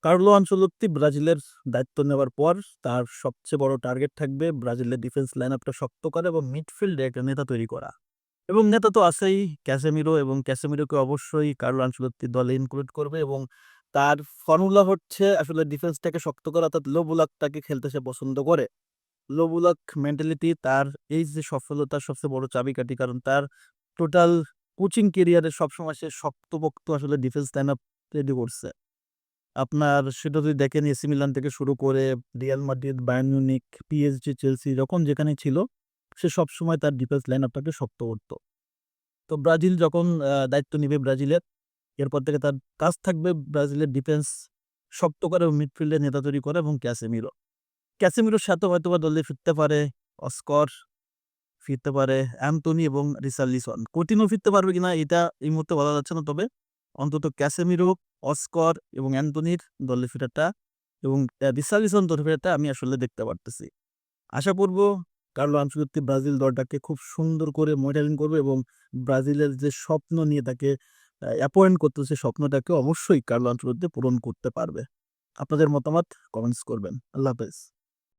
Carlo Ancelotti ব্রাজিলের দায়িত্ব নেওয়ার পর তার সবচেয়ে বড় টার্গেট থাকবে ব্রাজিলের ডিফেন্স লাইনআপটা শক্ত করা এবং মিডফিল্ডে একটা নেতা তৈরি করা। এবং নেতা তো আছেই ক্যাসেমিরো, এবং ক্যাসেমিরোকে অবশ্যই কার্লো আনচেলত্তি দলে ইনক্লুড করবে এবং তার ফর্মুলা হচ্ছে আসলে ডিফেন্সটাকে শক্ত করা, অর্থাৎ লো ব্লকটাকে খেলতে সে পছন্দ করে। লো ব্লক মেন্টালিটি তার এই যে সফলতার সবচেয়ে বড় চাবিকাঠি, কারণ তার টোটাল কোচিং কেরিয়ারে সবসময় সে শক্তপোক্ত আসলে ডিফেন্স লাইনআপ রেডি করছে। আপনার সেটা যদি দেখেন এসি মিলান থেকে শুরু করে Real Madrid, Bayern Munich, PSG, Chelsea যখন যেখানে ছিল, সে সবসময় তার ডিফেন্স লাইনআপটাকে শক্ত করত। তো ব্রাজিল যখন দায়িত্ব নিবে ব্রাজিলের, এরপর থেকে তার কাজ থাকবে ব্রাজিলের ডিফেন্স শক্ত করে এবং মিডফিল্ডে নেতা তৈরি করা এবং ক্যাসেমিরোর সাথে হয়তোবা দলে ফিরতে পারে অস্কর, ফিরতে পারে অ্যান্টনি এবং রিচার্লিসন। coutinho ফিরতে পারবে কিনা এটা এই মুহূর্তে বলা যাচ্ছে না। তবে অন্তত ক্যাসেমিরো, অস্কর এবং অ্যান্টনির দলে ফেরাটা এবং রিচার্লিসন দলে ফেরাটা আমি আসলে দেখতে পারতেছি। আশা করব কার্লো আনচেলত্তি ব্রাজিল দলটাকে খুব সুন্দর করে মডেলিং করবে এবং ব্রাজিলের যে স্বপ্ন নিয়ে তাকে অ্যাপয়েন্ট করতেছে, স্বপ্নটাকে অবশ্যই কার্লো আনচেলত্তি পূরণ করতে পারবে। আপনাদের মতামত কমেন্টস করবেন। আল্লাহ হাফেজ।